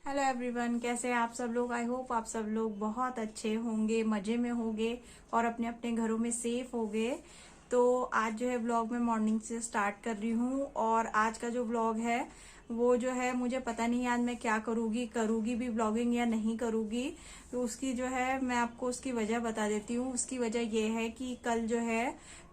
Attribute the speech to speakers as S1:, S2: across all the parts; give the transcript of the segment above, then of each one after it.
S1: Hello everyone, कैसे हैं आप सब लोग। आई होप आप सब लोग बहुत अच्छे होंगे, मजे में होंगे और अपने अपने घरों में सेफ होंगे। तो आज जो है व्लॉग में मॉर्निंग से स्टार्ट कर रही हूँ और आज का जो व्लॉग है वो जो है मुझे पता नहीं आज मैं क्या करूँगी भी व्लॉगिंग या नहीं करूँगी। तो उसकी जो है मैं आपको उसकी वजह बता देती हूँ। उसकी वजह ये है कि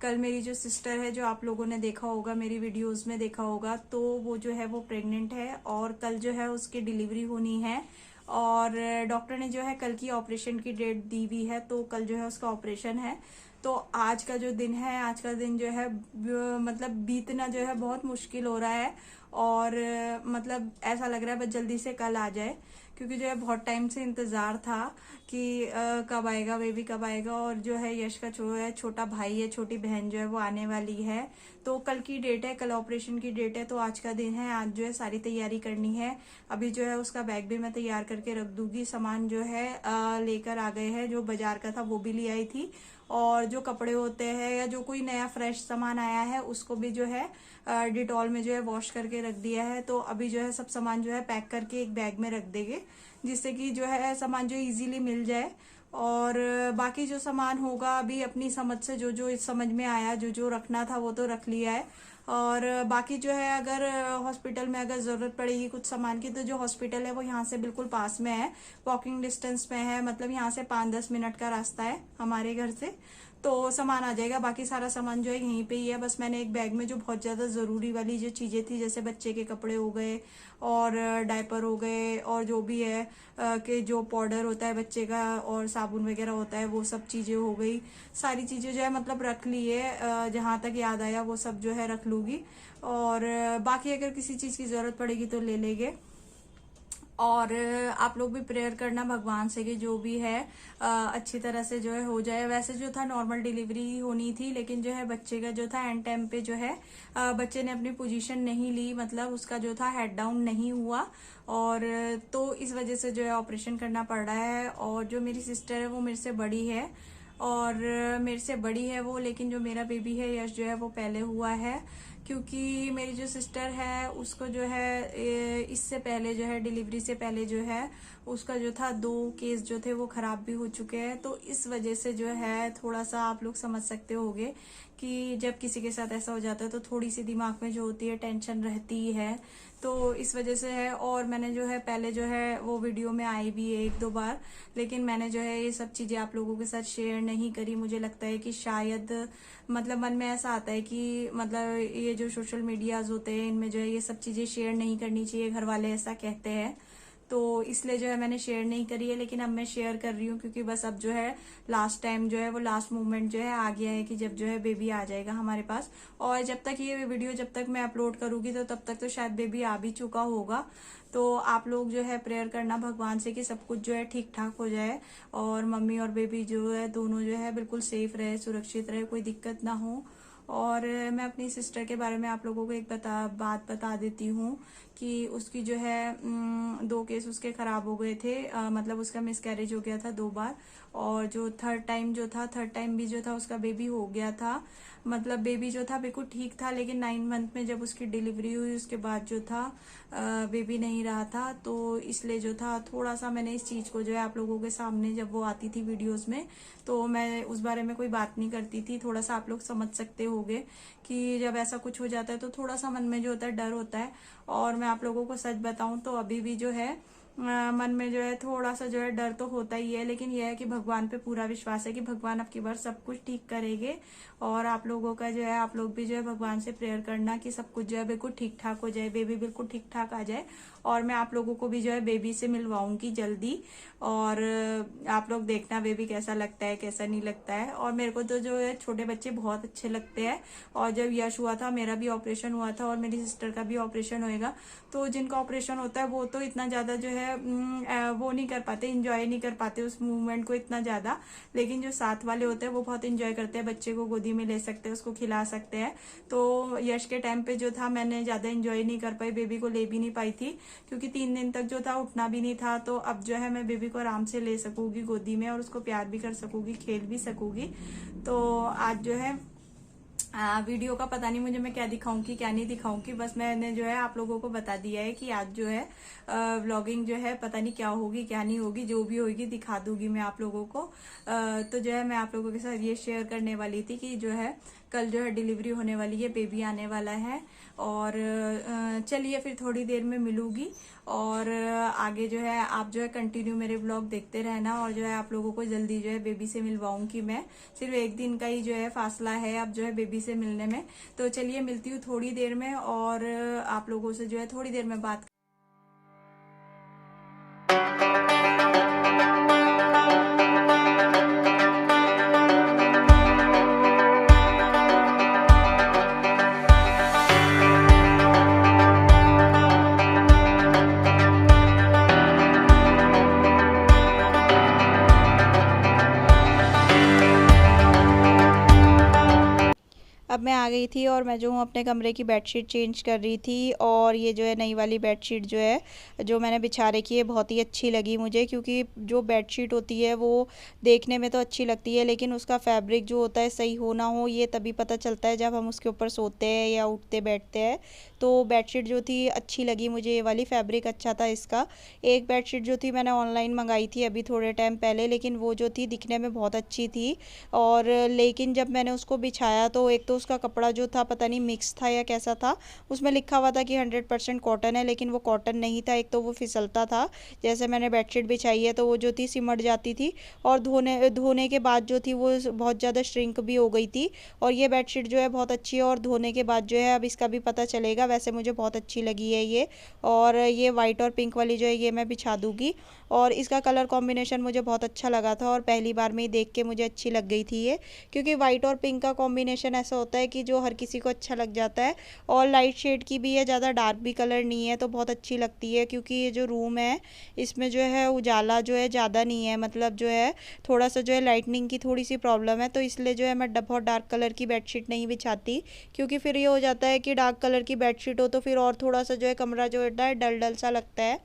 S1: कल मेरी जो सिस्टर है, जो आप लोगों ने देखा होगा, मेरी वीडियोस में देखा होगा, तो वो जो है वो प्रेग्नेंट है और कल जो है उसकी डिलीवरी होनी है। और डॉक्टर ने जो है कल की ऑपरेशन की डेट दी हुई है, तो कल जो है उसका ऑपरेशन है। तो आज का जो दिन है, आज का दिन जो है मतलब बीतना जो है बहुत मुश्किल हो रहा है। और मतलब ऐसा लग रहा है बस जल्दी से कल आ जाए, क्योंकि जो है बहुत टाइम से इंतजार था कि कब आएगा बेबी, कब आएगा। और जो है यश का छोटा भाई है, छोटी बहन जो है वो आने वाली है। तो कल की डेट है, कल ऑपरेशन की डेट है, तो आज का दिन है। आज जो है सारी तैयारी करनी है। अभी जो है उसका बैग भी मैं तैयार करके रख दूंगी। सामान जो है लेकर आ गए हैं, जो बाजार का था वो भी ले आई थी। और जो कपड़े होते हैं या जो कोई नया फ्रेश सामान आया है उसको भी जो है डिटॉल में जो है वॉश करके रख दिया है। तो अभी जो है सब सामान जो है पैक करके एक बैग में रख देंगे, जिससे कि जो है सामान जो इजीली मिल जाए। और बाकी जो सामान होगा अभी अपनी समझ से जो जो समझ में आया, जो जो रखना था वो तो रख लिया है। और बाकी जो है अगर हॉस्पिटल में अगर जरूरत पड़ेगी कुछ सामान की, तो जो हॉस्पिटल है वो यहाँ से बिल्कुल पास में है, वॉकिंग डिस्टेंस में है। मतलब यहाँ से 5-10 मिनट का रास्ता है हमारे घर से, तो सामान आ जाएगा। बाकी सारा सामान जो है यहीं पे ही है। बस मैंने एक बैग में जो बहुत ज्यादा जरूरी वाली जो चीजें थी, जैसे बच्चे के कपड़े हो गए और डायपर हो गए और जो भी है कि जो पाउडर होता है बच्चे का और साबुन वगैरह होता है, वो सब चीजें हो गई। सारी चीजें जो है मतलब रख ली है, जहां तक याद आया वो सब जो है रख लूंगी। और बाकी अगर किसी चीज की जरूरत पड़ेगी तो ले लेंगे। और आप लोग भी प्रेयर करना भगवान से कि जो भी है अच्छी तरह से जो है हो जाए। वैसे जो था नॉर्मल डिलीवरी होनी थी, लेकिन जो है बच्चे का जो था एंड टाइम पे जो है बच्चे ने अपनी पोजीशन नहीं ली, मतलब उसका जो था हेड डाउन नहीं हुआ। और तो इस वजह से जो है ऑपरेशन करना पड़ रहा है। और जो मेरी सिस्टर है वो मेरे से बड़ी है, और मेरे से बड़ी है वो, लेकिन जो मेरा बेबी है यश जो है वो पहले हुआ है। क्योंकि मेरी जो सिस्टर है उसको जो है इससे पहले जो है डिलीवरी से पहले जो है उसका जो था 2 केस जो थे वो खराब भी हो चुके हैं। तो इस वजह से जो है थोड़ा सा आप लोग समझ सकते होंगे कि जब किसी के साथ ऐसा हो जाता है तो थोड़ी सी दिमाग में जो होती है टेंशन रहती है। तो इस वजह से है। और मैंने जो है पहले जो है वो वीडियो में आई भी है 1-2 बार, लेकिन मैंने जो है ये सब चीजें आप लोगों के साथ शेयर नहीं करी। मुझे लगता है कि शायद मतलब मन में ऐसा आता है कि मतलब ये जो सोशल मीडियाज होते हैं इनमें जो है ये सब चीजें शेयर नहीं करनी चाहिए, घर वाले ऐसा कहते हैं। तो इसलिए जो है मैंने शेयर नहीं करी है, लेकिन अब मैं शेयर कर रही हूँ क्योंकि बस अब जो है लास्ट टाइम जो है वो लास्ट मोमेंट जो है आ गया है कि जब जो है बेबी आ जाएगा हमारे पास। और जब तक ये वीडियो जब तक मैं अपलोड करूंगी तो तब तक तो शायद बेबी आ भी चुका होगा। तो आप लोग जो है प्रेयर करना भगवान से कि सब कुछ जो है ठीक ठाक हो जाए और मम्मी और बेबी जो है दोनों जो है बिल्कुल सेफ रहे, सुरक्षित रहे, कोई दिक्कत ना हो। और मैं अपनी सिस्टर के बारे में आप लोगों को एक बात बता देती हूँ कि उसकी जो है 2 केस उसके खराब हो गए थे। मतलब उसका मिसकैरेज हो गया था 2 बार। और जो थर्ड टाइम भी जो था उसका बेबी हो गया था। मतलब बेबी जो था बिल्कुल ठीक था, लेकिन 9 मंथ में जब उसकी डिलीवरी हुई उसके बाद जो था बेबी नहीं रहा था। तो इसलिए जो था थोड़ा सा मैंने इस चीज को जो है आप लोगों के सामने जब वो आती थी वीडियोस में, तो मैं उस बारे में कोई बात नहीं करती थी। थोड़ा सा आप लोग समझ सकते होंगे कि जब ऐसा कुछ हो जाता है तो थोड़ा सा मन में जो होता है डर होता है। और मैं आप लोगों को सच बताऊं तो अभी भी जो है मन में जो है थोड़ा सा जो है डर तो होता ही है, लेकिन यह है कि भगवान पे पूरा विश्वास है कि भगवान आपकी बार सब कुछ ठीक करेंगे। और आप लोगों का जो है आप लोग भी जो है भगवान से प्रेयर करना कि सब कुछ जो है बिल्कुल ठीक ठाक हो जाए, बेबी बिल्कुल ठीक ठाक आ जाए। और मैं आप लोगों को भी जो है बेबी से मिलवाऊंगी जल्दी। और आप लोग देखना बेबी कैसा लगता है कैसा नहीं लगता है। और मेरे को तो जो है छोटे बच्चे बहुत अच्छे लगते हैं। और जब यश हुआ था, मेरा भी ऑपरेशन हुआ था और मेरी सिस्टर का भी ऑपरेशन होएगा, तो जिनका ऑपरेशन होता है वो तो इतना ज्यादा जो है वो नहीं कर पाते, इंजॉय नहीं कर पाते उस मूवमेंट को इतना ज्यादा। लेकिन जो साथ वाले होते हैं वो बहुत इंजॉय करते हैं, बच्चे को गोदी में ले सकते हैं, उसको खिला सकते हैं। तो यश के टाइम पे जो था मैंने ज्यादा इंजॉय नहीं कर पाई, बेबी को ले भी नहीं पाई थी, क्योंकि 3 दिन तक जो था उठना भी नहीं था। तो अब जो है मैं बेबी को आराम से ले सकूंगी गोदी में और उसको प्यार भी कर सकूंगी, खेल भी सकूंगी। तो आज जो है वीडियो का पता नहीं मुझे मैं क्या दिखाऊंगी क्या नहीं दिखाऊंगी, बस मैंने जो है आप लोगों को बता दिया है कि आज जो है व्लॉगिंग जो है पता नहीं क्या होगी क्या नहीं होगी, जो भी होगी दिखा दूंगी मैं आप लोगों को। तो जो है मैं आप लोगों के साथ ये शेयर करने वाली थी कि जो है कल जो है डिलीवरी होने वाली है, बेबी आने वाला है। और चलिए फिर थोड़ी देर में मिलूंगी। और आगे जो है आप जो है कंटिन्यू मेरे ब्लॉग देखते रहना, और जो है आप लोगों को जल्दी जो है बेबी से मिलवाऊंगी मैं। सिर्फ एक दिन का ही जो है फासला है अब जो है बेबी से मिलने में। तो चलिए मिलती हूँ थोड़ी देर में, और आप लोगों से जो है थोड़ी देर में बात। अब मैं आ गई थी और मैं जो हूँ अपने कमरे की बेडशीट चेंज कर रही थी। और ये जो है नई वाली बेडशीट जो है जो मैंने बिछा रखी है बहुत ही अच्छी लगी मुझे, क्योंकि जो बेडशीट होती है वो देखने में तो अच्छी लगती है, लेकिन उसका फैब्रिक जो होता है सही हो ना हो ये तभी पता चलता है जब हम उसके ऊपर सोते हैं या उठते बैठते हैं। तो बेडशीट जो थी अच्छी लगी मुझे, ये वाली फैब्रिक अच्छा था इसका। एक बेडशीट जो थी मैंने ऑनलाइन मंगाई थी अभी थोड़े टाइम पहले, लेकिन वो जो थी दिखने में बहुत अच्छी थी। और लेकिन जब मैंने उसको बिछाया तो एक तो उसका कपड़ा जो था पता नहीं मिक्स था या कैसा था, उसमें लिखा हुआ था कि 100% कॉटन है, लेकिन वो कॉटन नहीं था। एक तो वो फिसलता था, जैसे मैंने बेडशीट बिछाई है तो वो जो थी सिमट जाती थी, और धोने धोने के बाद जो थी वो बहुत ज़्यादा श्रिंक भी हो गई थी। और ये बेडशीट जो है बहुत अच्छी है, और धोने के बाद जो है अब इसका भी पता चलेगा। वैसे मुझे बहुत अच्छी लगी है ये, और ये वाइट और पिंक वाली जो है ये मैं बिछा दूंगी। और इसका कलर कॉम्बिनेशन मुझे बहुत अच्छा लगा था, और पहली बार में ही देख के मुझे अच्छी लग गई थी ये, क्योंकि वाइट और पिंक का कॉम्बिनेशन ऐसा होता है कि जो हर किसी को अच्छा लग जाता है। और लाइट शेड की भी है, ज़्यादा डार्क भी कलर नहीं है, तो बहुत अच्छी लगती है। क्योंकि ये जो रूम है इसमें जो है उजाला जो है ज़्यादा नहीं है, मतलब जो है थोड़ा सा जो है लाइटनिंग की थोड़ी सी प्रॉब्लम है, तो इसलिए जो है मैं बहुत डार्क कलर की बेडशीट नहीं बिछाती। क्योंकि फिर ये हो जाता है कि डार्क कलर की बेडशीट हो तो फिर और थोड़ा सा जो है कमरा जो होता है डल डल सा लगता है।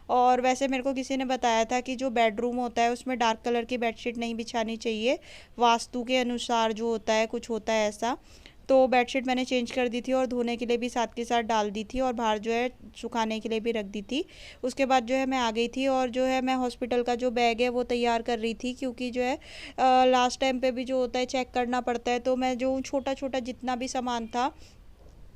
S1: और वैसे मेरे को किसी ने बताया था कि जो बेडरूम होता है उसमें डार्क कलर की बेडशीट नहीं बिछानी चाहिए, वास्तु के अनुसार जो होता है कुछ होता है ऐसा। तो बेडशीट मैंने चेंज कर दी थी, और धोने के लिए भी साथ के साथ डाल दी थी, और बाहर जो है सुखाने के लिए भी रख दी थी। उसके बाद जो है मैं आ गई थी, और जो है मैं हॉस्पिटल का जो बैग है वो तैयार कर रही थी, क्योंकि जो है लास्ट टाइम पे भी जो होता है चेक करना पड़ता है। तो मैं जो छोटा छोटा जितना भी सामान था,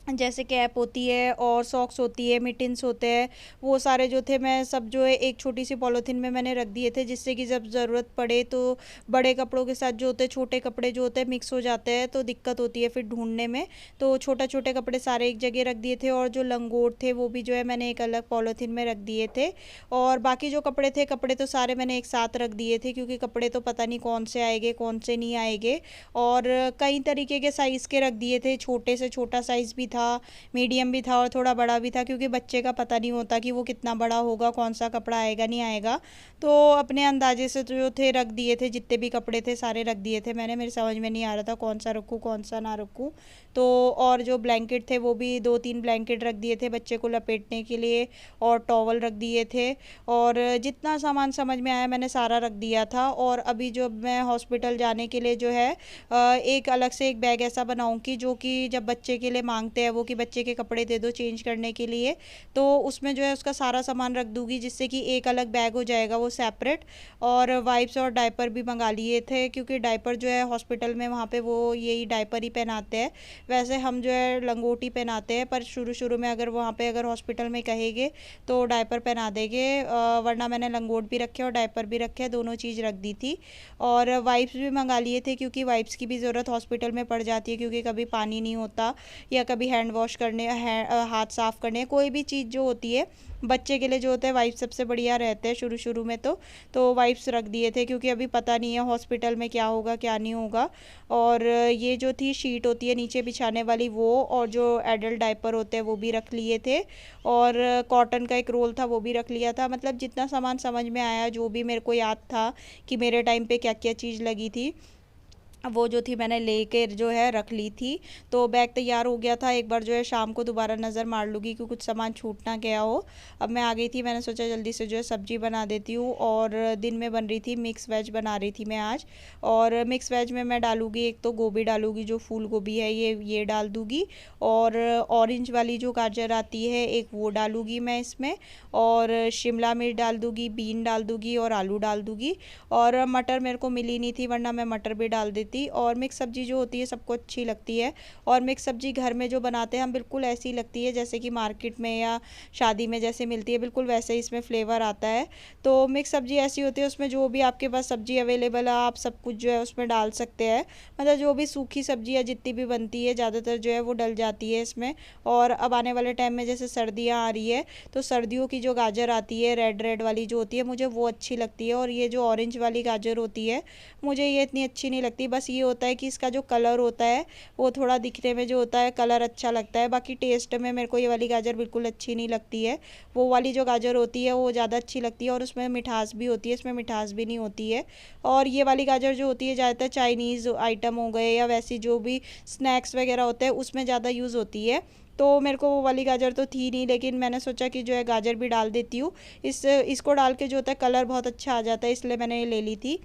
S1: जैसे कैप होती है और सॉक्स होती है, मिटिन्स होते हैं, वो सारे जो थे मैं सब जो है एक छोटी सी पॉलीथीन में मैंने रख दिए थे, जिससे कि जब ज़रूरत पड़े तो बड़े कपड़ों के साथ जो होते हैं छोटे कपड़े जो होते हैं मिक्स हो जाते हैं, तो दिक्कत होती है फिर ढूंढने में। तो छोटे छोटे कपड़े सारे एक जगह रख दिए थे, और जो लंगोट थे वो भी जो है मैंने एक अलग पॉलीथीन में रख दिए थे। और बाकी जो कपड़े थे, कपड़े तो सारे मैंने एक साथ रख दिए थे, क्योंकि कपड़े तो पता नहीं कौन से आएंगे कौन से नहीं आएंगे। और कई तरीके के साइज़ के रख दिए थे, छोटे से छोटा साइज़ भी था, मीडियम भी था, और थोड़ा बड़ा भी था, क्योंकि बच्चे का पता नहीं होता कि वो कितना बड़ा होगा, कौन सा कपड़ा आएगा नहीं आएगा। तो अपने अंदाजे से जो थे रख दिए थे, जितने भी कपड़े थे सारे रख दिए थे मैंने। मेरे समझ में नहीं आ रहा था कौन सा रखूँ कौन सा ना रखूँ। तो और जो ब्लैंकेट थे वो भी 2-3 ब्लैंकेट रख दिए थे बच्चे को लपेटने के लिए, और टॉवल रख दिए थे। और जितना सामान समझ में आया मैंने सारा रख दिया था। और अभी जो मैं हॉस्पिटल जाने के लिए जो है एक अलग से एक बैग ऐसा बनाऊंगी, जो कि जब बच्चे के लिए मांगते हैं वो कि बच्चे के कपड़े दे दो चेंज करने के लिए, तो उसमें जो है उसका सारा सामान रख दूंगी, जिससे कि एक अलग बैग हो जाएगा वो सेपरेट। और वाइप्स और डायपर भी मंगा लिए थे, क्योंकि डायपर जो है हॉस्पिटल में वहाँ पे वो यही डायपर ही पहनाते हैं। वैसे हम जो है लंगोटी पहनाते हैं, पर शुरू शुरू में अगर वहाँ पे अगर हॉस्पिटल में कहेंगे तो डायपर पहना देंगे, वरना मैंने लंगोट भी रखे और डायपर भी रखे, दोनों चीज़ रख दी थी। और वाइप्स भी मंगा लिए थे, क्योंकि वाइप्स की भी ज़रूरत हॉस्पिटल में पड़ जाती है, क्योंकि कभी पानी नहीं होता, या कभी हैंड वॉश करने हाथ साफ़ करने, कोई भी चीज़ जो होती है बच्चे के लिए जो होता है वाइप्स सबसे बढ़िया रहते हैं शुरू शुरू में। तो वाइप्स रख दिए थे, क्योंकि अभी पता नहीं है हॉस्पिटल में क्या होगा क्या नहीं होगा। और ये जो थी शीट होती है नीचे बिछाने वाली वो, और जो एडल्ट डायपर होते हैं वो भी रख लिए थे, और कॉटन का एक रोल था वो भी रख लिया था। मतलब जितना सामान समझ में आया, जो भी मेरे को याद था कि मेरे टाइम पे क्या क्या चीज़ लगी थी, वो जो थी मैंने लेके जो है रख ली थी। तो बैग तैयार हो गया था। एक बार जो है शाम को दोबारा नज़र मार लूँगी कि कुछ सामान छूट ना गया हो। अब मैं आ गई थी, मैंने सोचा जल्दी से जो है सब्जी बना देती हूँ। और दिन में बन रही थी मिक्स वेज बना रही थी मैं आज। और मिक्स वेज में मैं डालूँगी, एक तो गोभी डालूँगी, जो फूल गोभी है ये डाल दूँगी। और ऑरेंज वाली जो गाजर आती है एक, वो डालूँगी मैं इसमें। और शिमला मिर्च डाल दूँगी, बीन डाल दूँगी और आलू डाल दूँगी। और मटर मेरे को मिली नहीं थी, वरना मैं मटर भी डाल देती। और मिक्स सब्ज़ी जो होती है सबको अच्छी लगती है। और मिक्स सब्ज़ी घर में जो बनाते हैं हम, बिल्कुल ऐसी लगती है जैसे कि मार्केट में या शादी में जैसे मिलती है, बिल्कुल वैसे ही इसमें फ्लेवर आता है। तो मिक्स सब्ज़ी ऐसी होती है, उसमें जो भी आपके पास सब्ज़ी अवेलेबल है आप सब कुछ जो है उसमें डाल सकते हैं। मतलब जो भी सूखी सब्ज़ी है जितनी भी बनती है ज़्यादातर जो है वो डल जाती है इसमें। और अब आने वाले टाइम में जैसे सर्दियाँ आ रही है, तो सर्दियों की जो गाजर आती है रेड रेड वाली जो होती है, मुझे वो अच्छी लगती है। और ये जो ऑरेंज वाली गाजर होती है, मुझे ये इतनी अच्छी नहीं लगती। बस ये होता है कि इसका जो कलर होता है वो थोड़ा दिखने में जो होता है कलर अच्छा लगता है, बाकी टेस्ट में मेरे को ये वाली गाजर बिल्कुल अच्छी नहीं लगती है। वो वाली जो गाजर होती है वो ज़्यादा अच्छी लगती है और उसमें मिठास भी होती है, इसमें मिठास भी नहीं होती है। और ये वाली गाजर जो होती है ज़्यादातर चाइनीज़ आइटम हो गए या वैसी जो भी स्नैक्स वगैरह होते हैं उसमें ज़्यादा यूज़ होती है। तो मेरे को वो वाली गाजर तो थी नहीं, लेकिन मैंने सोचा कि जो है गाजर भी डाल देती हूँ। इसको डाल के जो होता है कलर बहुत अच्छा आ जाता है, इसलिए मैंने ये ले ली थी।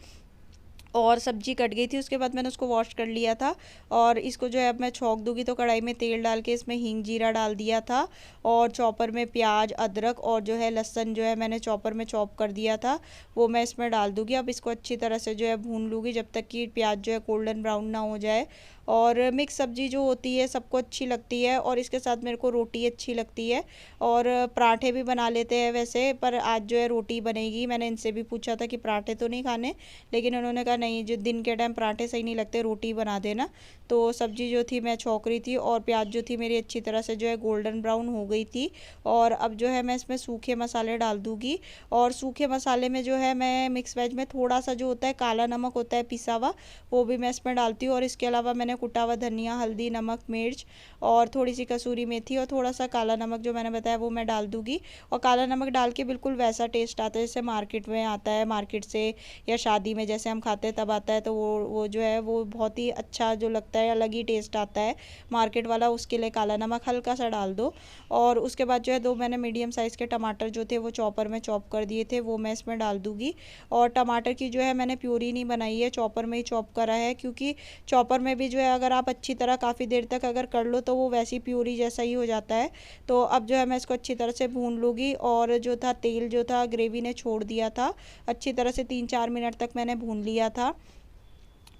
S1: और सब्जी कट गई थी, उसके बाद मैंने उसको वॉश कर लिया था। और इसको जो है अब मैं छौंक दूंगी। तो कढ़ाई में तेल डाल के इसमें हींग जीरा डाल दिया था। और चॉपर में प्याज अदरक और जो है लहसुन जो है मैंने चॉपर में चॉप कर दिया था, वो मैं इसमें डाल दूंगी। अब इसको अच्छी तरह से जो है भून लूँगी जब तक कि प्याज जो है गोल्डन ब्राउन ना हो जाए। और मिक्स सब्ज़ी जो होती है सबको अच्छी लगती है, और इसके साथ मेरे को रोटी अच्छी लगती है। और पराठे भी बना लेते हैं वैसे, पर आज जो है रोटी बनेगी। मैंने इनसे भी पूछा था कि पराठे तो नहीं खाने, लेकिन उन्होंने कहा नहीं, जो दिन के टाइम पराठे सही नहीं लगते, रोटी बना देना। तो सब्ज़ी जो थी मैं छौंक रही थी और प्याज जो थी मेरी अच्छी तरह से जो है गोल्डन ब्राउन हो गई थी। और अब जो है मैं इसमें सूखे मसाले डाल दूँगी। और सूखे मसाले में जो है मैं मिक्स वेज में थोड़ा सा जो होता है काला नमक होता है पिसा हुआ, वो भी मैं इसमें डालती हूँ। और इसके अलावा मैंने कुटा हुआ धनिया, हल्दी, नमक, मिर्च और थोड़ी सी कसूरी मेथी और थोड़ा सा काला नमक जो मैंने बताया वो मैं डाल दूँगी। और काला नमक डाल के बिल्कुल वैसा टेस्ट आता है जैसे मार्केट में आता है, मार्केट से या शादी में जैसे हम खाते हैं तब आता है। तो वो जो है वो बहुत ही अच्छा जो लगता है, अलग ही टेस्ट आता है मार्केट वाला। उसके लिए काला नमक हल्का सा डाल दो। और उसके बाद जो है दो मैंने मीडियम साइज़ के टमाटर जो थे वो चॉपर में चॉप कर दिए थे, वो मैं इसमें डाल दूँगी। और टमाटर की जो है मैंने प्यूरी नहीं बनाई है, चॉपर में ही चॉप करा है, क्योंकि चॉपर में भी जो है अगर आप अच्छी तरह काफ़ी देर तक अगर कर लो तो वो वैसी प्यूरी जैसा ही हो जाता है। तो अब जो है मैं इसको अच्छी तरह से भून लूँगी। और जो था तेल जो था ग्रेवी ने छोड़ दिया था, अच्छी तरह से 3-4 मिनट तक मैंने भून लिया था।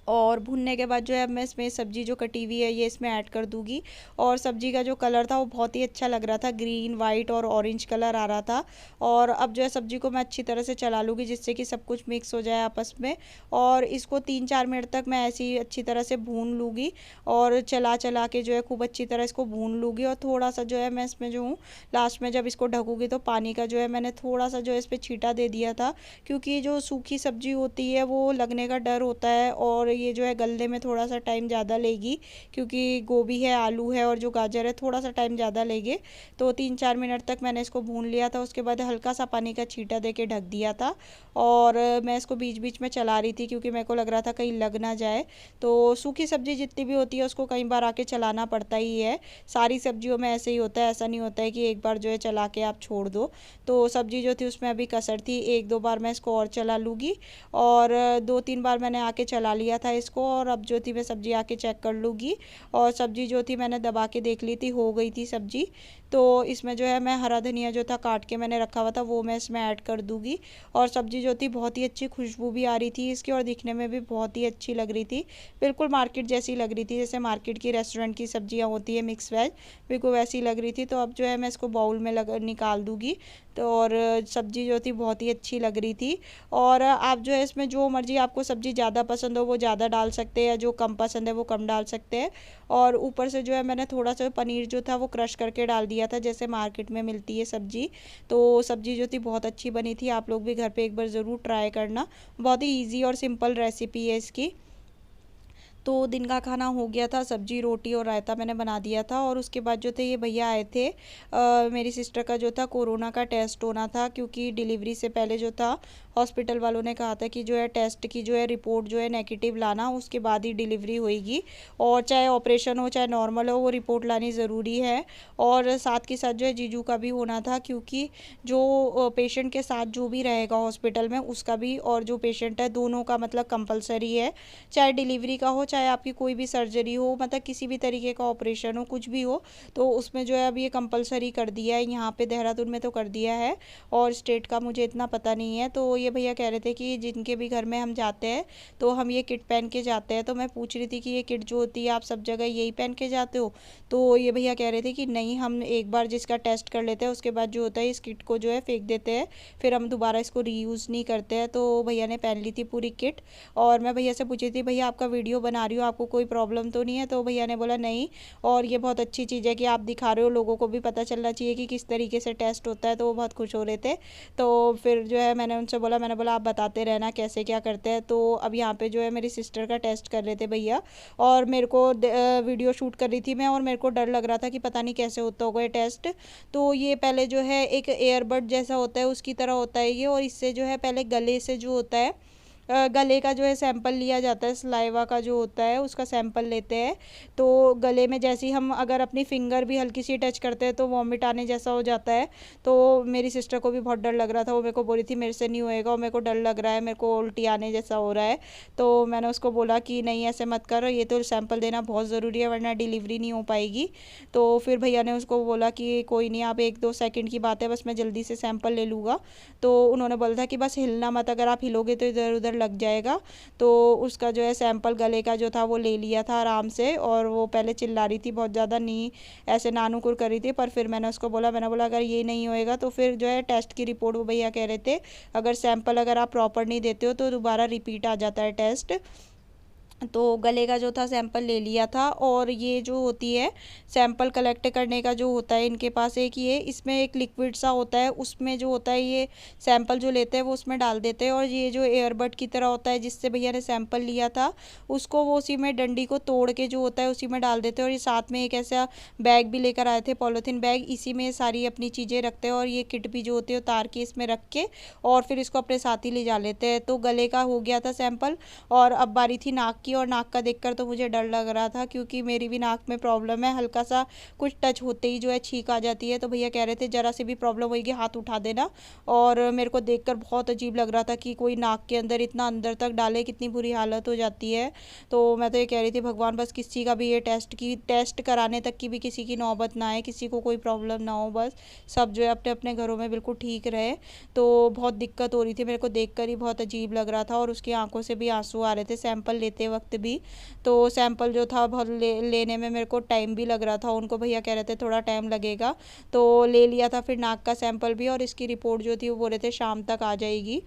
S1: और भुनने के बाद जो है अब मैं इसमें सब्ज़ी जो कटी हुई है ये इसमें ऐड कर दूँगी। और सब्ज़ी का जो कलर था वो बहुत ही अच्छा लग रहा था, ग्रीन वाइट और ऑरेंज कलर आ रहा था। और अब जो है सब्ज़ी को मैं अच्छी तरह से चला लूँगी जिससे कि सब कुछ मिक्स हो जाए आपस में। और इसको 3-4 मिनट तक मैं ऐसे ही अच्छी तरह से भून लूँगी। और चला चला के जो है खूब अच्छी तरह इसको भून लूँगी। और थोड़ा सा जो है मैं इसमें जो हूँ लास्ट में जब इसको ढकूँगी तो पानी का जो है मैंने थोड़ा सा जो है इस पर छींटा दे दिया था, क्योंकि जो सूखी सब्ज़ी होती है वो लगने का डर होता है। और ये जो है गलने में थोड़ा सा टाइम ज़्यादा लेगी, क्योंकि गोभी है, आलू है और जो गाजर है, थोड़ा सा टाइम ज़्यादा लेगे। तो 3-4 मिनट तक मैंने इसको भून लिया था। उसके बाद हल्का सा पानी का छींटा दे के ढक दिया था। और मैं इसको बीच बीच में चला रही थी क्योंकि मेरे को लग रहा था कहीं लग ना जाए। तो सूखी सब्ज़ी जितनी भी होती है उसको कई बार आके चलाना पड़ता ही है। सारी सब्जियों में ऐसे ही होता है, ऐसा नहीं होता है कि एक बार जो है चला के आप छोड़ दो। तो सब्ज़ी जो थी उसमें अभी कसर थी, 1-2 बार मैं इसको और चला लूँगी। और 2-3 बार मैंने आके चला लिया था इसको। और अब जो थी मैं सब्ज़ी आके चेक कर लूँगी। और सब्ज़ी जो थी मैंने दबा के देख ली थी, हो गई थी सब्ज़ी। तो इसमें जो है मैं हरा धनिया जो था काट के मैंने रखा हुआ था वो मैं इसमें ऐड कर दूँगी। और सब्ज़ी जो थी बहुत ही अच्छी खुशबू भी आ रही थी इसकी, और दिखने में भी बहुत ही अच्छी लग रही थी। बिल्कुल मार्केट जैसी लग रही थी, जैसे मार्केट की रेस्टोरेंट की सब्जियाँ होती है मिक्स वेज, बिल्कुल वैसी लग रही थी। तो अब जो है मैं इसको बाउल में निकाल दूँगी। तो और सब्ज़ी जो थी बहुत ही अच्छी लग रही थी। और आप जो है इसमें जो मर्ज़ी आपको सब्ज़ी ज़्यादा पसंद हो वो ज़्यादा डाल सकते हैं, जो कम पसंद है वो कम डाल सकते हैं। और ऊपर से जो है मैंने थोड़ा सा पनीर जो था वो क्रश करके डाल दिया था, जैसे मार्केट में मिलती है सब्ज़ी। तो सब्ज़ी जो थी बहुत अच्छी बनी थी, आप लोग भी घर पे एक बार ज़रूर ट्राई करना। बहुत ही ईजी और सिंपल रेसिपी है इसकी। तो दिन का खाना हो गया था, सब्जी रोटी और रायता मैंने बना दिया था। और उसके बाद जो थे ये भैया आए थे, मेरी सिस्टर का जो था कोरोना का टेस्ट होना था, क्योंकि डिलीवरी से पहले जो था
S2: हॉस्पिटल वालों ने कहा था कि जो है टेस्ट की जो है रिपोर्ट जो है नेगेटिव लाना, उसके बाद ही डिलीवरी होएगी। और चाहे ऑपरेशन हो चाहे नॉर्मल हो, वो रिपोर्ट लानी ज़रूरी है। और साथ के साथ जो है जीजू का भी होना था, क्योंकि जो पेशेंट के साथ जो भी रहेगा हॉस्पिटल में, उसका भी और जो पेशेंट है दोनों का मतलब कंपलसरी है। चाहे डिलीवरी का हो चाहे आपकी कोई भी सर्जरी हो, मतलब किसी भी तरीके का ऑपरेशन हो, कुछ भी हो, तो उसमें जो है अब ये कंपलसरी कर दिया है। यहाँ पे देहरादून में तो कर दिया है, और स्टेट का मुझे इतना पता नहीं है। तो ये भैया कह रहे थे कि जिनके भी घर में हम जाते हैं तो हम ये किट पहन के जाते हैं। तो मैं पूछ रही थी कि ये किट जो होती है आप सब जगह यही पहन के जाते हो? तो ये भैया कह रहे थे कि नहीं, हम एक बार जिसका टेस्ट कर लेते हैं उसके बाद जो होता है इस किट को जो है फेंक देते हैं, फिर हम दोबारा इसको रीयूज़ नहीं करते हैं। तो भैया ने पहन ली थी पूरी किट। और मैं भैया से पूछी थी, भैया आपका वीडियो बना रही हूँ, आपको कोई प्रॉब्लम तो नहीं है? तो भैया ने बोला नहीं, और ये बहुत अच्छी चीज़ है कि आप दिखा रहे हो, लोगों को भी पता चलना चाहिए कि किस तरीके से टेस्ट होता है। तो वो बहुत खुश हो रहे थे। तो फिर जो है मैंने उनसे बोला, मैंने बोला आप बताते रहना कैसे क्या करते हैं। तो अब यहाँ पे जो है मेरी सिस्टर का टेस्ट कर रहे थे भैया, और मेरे को वीडियो शूट कर रही थी मैं, और मेरे को डर लग रहा था कि पता नहीं कैसे होता होगा ये टेस्ट। तो ये पहले जो है एक एयरबड जैसा होता है उसकी तरह होता है ये, और इससे जो है पहले गले से जो होता है गले का जो है सैंपल लिया जाता है, सलाइवा का जो होता है उसका सैंपल लेते हैं। तो गले में जैसे ही हम अगर अपनी फिंगर भी हल्की सी टच करते हैं तो वॉमिट आने जैसा हो जाता है। तो मेरी सिस्टर को भी बहुत डर लग रहा था, वो मेरे को बोली थी मेरे से नहीं होएगा, और मेरे को डर लग रहा है, मेरे को उल्टी आने जैसा हो रहा है। तो मैंने उसको बोला कि नहीं ऐसे मत करो, ये तो सैंपल देना बहुत ज़रूरी है वरना डिलीवरी नहीं हो पाएगी। तो फिर भैया ने उसको बोला कि कोई नहीं, आप 1-2 सेकंड की बात है, बस मैं जल्दी से सैंपल ले लूँगा। तो उन्होंने बोला था कि बस हिलना मत, अगर आप हिलोगे तो इधर उधर लग जाएगा। तो उसका जो है सैंपल गले का जो था वो ले लिया था आराम से, और वो पहले चिल्ला रही थी बहुत ज़्यादा, नहीं ऐसे नानुकुर कर रही थी। पर फिर मैंने उसको बोला, मैंने बोला अगर ये नहीं होएगा तो फिर जो है टेस्ट की रिपोर्ट, वो भैया कह रहे थे अगर सैंपल अगर आप प्रॉपर नहीं देते हो तो दोबारा रिपीट आ जाता है टेस्ट। तो गले का जो था सैंपल ले लिया था। और ये जो होती है सैंपल कलेक्ट करने का जो होता है इनके पास एक ये, इसमें एक लिक्विड सा होता है, उसमें जो होता है ये सैंपल जो लेते हैं वो उसमें डाल देते हैं। और ये जो एयरबड की तरह होता है जिससे भैया ने सैंपल लिया था, उसको वो उसी में डंडी को तोड़ के जो होता है उसी में डाल देते हैं। और ये साथ में एक ऐसा बैग भी लेकर आए थे, पॉलीथीन बैग, इसी में सारी अपनी चीज़ें रखते हैं। और ये किट भी जो होती है उतार के इसमें रख के और फिर इसको अपने साथ ही ले जा लेते हैं। तो गले का हो गया था सैंपल, और अब बारी थी नाक की। और नाक का देखकर तो मुझे डर लग रहा था, क्योंकि मेरी भी नाक में प्रॉब्लम है, हल्का सा कुछ टच होते ही जो है छींक आ जाती है। तो भैया कह रहे थे जरा से भी प्रॉब्लम होगी हाथ उठा देना। और मेरे को देखकर बहुत अजीब लग रहा था कि कोई नाक के अंदर इतना अंदर तक डाले, कितनी बुरी हालत हो जाती है। तो मैं तो ये कह रही थी भगवान बस किसी का भी ये टेस्ट कराने तक की भी किसी की नौबत ना आए, किसी को कोई प्रॉब्लम ना हो, बस सब जो है अपने अपने घरों में बिल्कुल ठीक रहे। तो बहुत दिक्कत हो रही थी, मेरे को देखकर ही बहुत अजीब लग रहा था। और उसकी आंखों से भी आंसू आ रहे थे सैंपल लेते वक्त भी। तो सैंपल जो था बहुत लेने में मेरे को टाइम भी लग रहा था, उनको भैया कह रहे थे थोड़ा टाइम लगेगा। तो ले लिया था फिर नाक का सैंपल भी, और इसकी रिपोर्ट जो थी वो बोल रहे थे शाम तक आ जाएगी।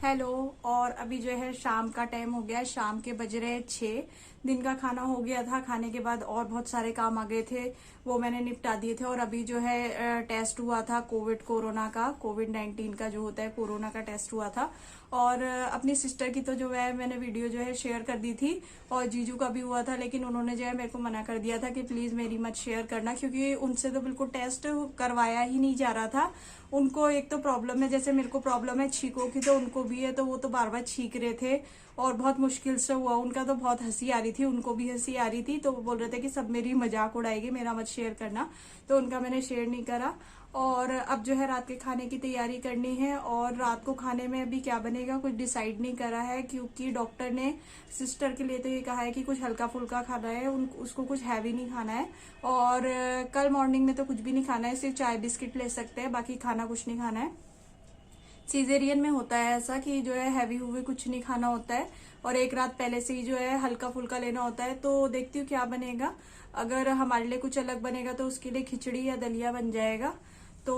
S1: हेलो। और अभी जो है शाम का टाइम हो गया, शाम के बज रहे 6। दिन का खाना हो गया था, खाने के बाद और बहुत सारे काम आ गए थे, वो मैंने निपटा दिए थे। और अभी जो है टेस्ट हुआ था कोविड-19 का जो होता है कोरोना का टेस्ट हुआ था। और अपनी सिस्टर की तो जो है मैंने वीडियो जो है शेयर कर दी थी, और जीजू का भी हुआ था, लेकिन उन्होंने जो है मेरे को मना कर दिया था कि प्लीज मेरी मत शेयर करना, क्योंकि उनसे तो बिल्कुल टेस्ट करवाया ही नहीं जा रहा था। उनको एक तो प्रॉब्लम है, जैसे मेरे को प्रॉब्लम है छींकों की, तो उनको भी है, तो वो तो बार बार छींक रहे थे और बहुत मुश्किल से हुआ उनका। तो बहुत हंसी आ रही थी, उनको भी हंसी आ रही थी, तो वो बोल रहे थे कि सब मेरी मजाक उड़ाएगी, मेरा मत शेयर करना। तो उनका मैंने शेयर नहीं करा। और अब जो है रात के खाने की तैयारी करनी है, और रात को खाने में अभी क्या बनेगा कुछ डिसाइड नहीं करा है, क्योंकि डॉक्टर ने सिस्टर के लिए तो ये कहा है कि कुछ हल्का फुल्का खाना है, उसको कुछ हैवी नहीं खाना है। और कल मॉर्निंग में तो कुछ भी नहीं खाना है, सिर्फ चाय बिस्किट ले सकते हैं, बाकी खाना कुछ नहीं खाना है। सीजेरियन में होता है ऐसा कि जो है हैवी हुए कुछ नहीं खाना होता है, और एक रात पहले से ही जो है हल्का फुल्का लेना होता है। तो देखती हूँ क्या बनेगा, अगर हमारे लिए कुछ अलग बनेगा तो उसके लिए खिचड़ी या दलिया बन जाएगा। तो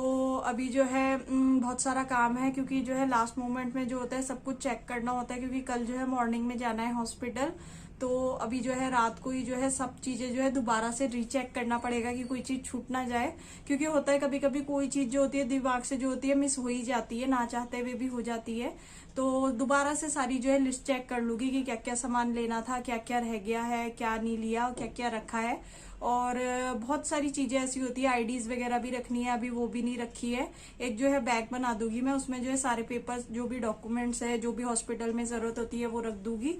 S1: अभी जो है बहुत सारा काम है, क्योंकि जो है लास्ट मोमेंट में जो होता है सब कुछ चेक करना होता है, क्योंकि कल जो है मॉर्निंग में जाना है हॉस्पिटल। तो अभी जो है रात को ही जो है सब चीजें जो है दोबारा से रीचेक करना पड़ेगा कि कोई चीज छूट ना जाए, क्योंकि होता है कभी कभी कोई चीज जो होती है दिमाग से जो होती है मिस हो ही जाती है, ना चाहते हुए भी हो जाती है। तो दोबारा से सारी जो है लिस्ट चेक कर लूंगी कि क्या क्या सामान लेना था, क्या क्या रह गया है, क्या नहीं लिया, क्या क्या रखा है। और बहुत सारी चीजें ऐसी होती है, आईडीज वगैरह भी रखनी है, अभी वो भी नहीं रखी है। एक जो है बैग बना दूंगी मैं, उसमें जो है सारे पेपर्स, जो भी डॉक्यूमेंट्स है, जो भी हॉस्पिटल में जरूरत होती है वो रख दूंगी।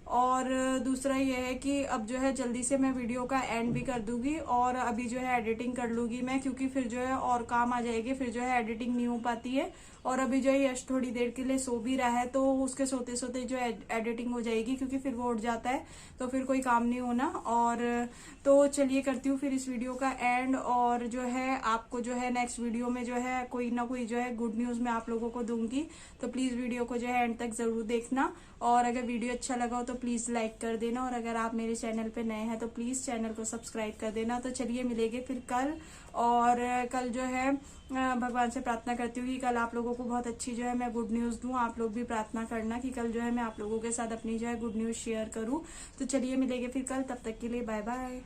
S1: और दूसरा ये है कि अब जो है जल्दी से मैं वीडियो का एंड भी कर दूंगी, और अभी जो है एडिटिंग कर लूंगी मैं, क्योंकि फिर जो है और काम आ जाएगी, फिर जो है एडिटिंग नहीं हो पाती है। और अभी जो है यश थोड़ी देर के लिए सो भी रहा है, तो उसके सोते सोते जो एडिटिंग हो जाएगी, क्योंकि फिर वो उठ जाता है तो फिर कोई काम नहीं होना। और तो चलिए करती हूँ फिर इस वीडियो का एंड, और जो है आपको जो है नेक्स्ट वीडियो में जो है कोई ना कोई जो है गुड न्यूज मैं आप लोगों को दूंगी। तो प्लीज वीडियो को जो है एंड तक जरूर देखना, और अगर वीडियो अच्छा लगा हो तो प्लीज लाइक कर देना, और अगर आप मेरे चैनल पे नए हैं तो प्लीज चैनल को सब्सक्राइब कर देना। तो चलिए मिलेंगे फिर कल, और कल जो है भगवान से प्रार्थना करती हूँ कि कल आप लोगों को बहुत अच्छी जो है मैं गुड न्यूज दूं। आप लोग भी प्रार्थना करना कि कल जो है मैं आप लोगों के साथ अपनी जो है गुड न्यूज शेयर करूं। तो चलिए मिलेंगे फिर कल, तब तक के लिए बाय बाय।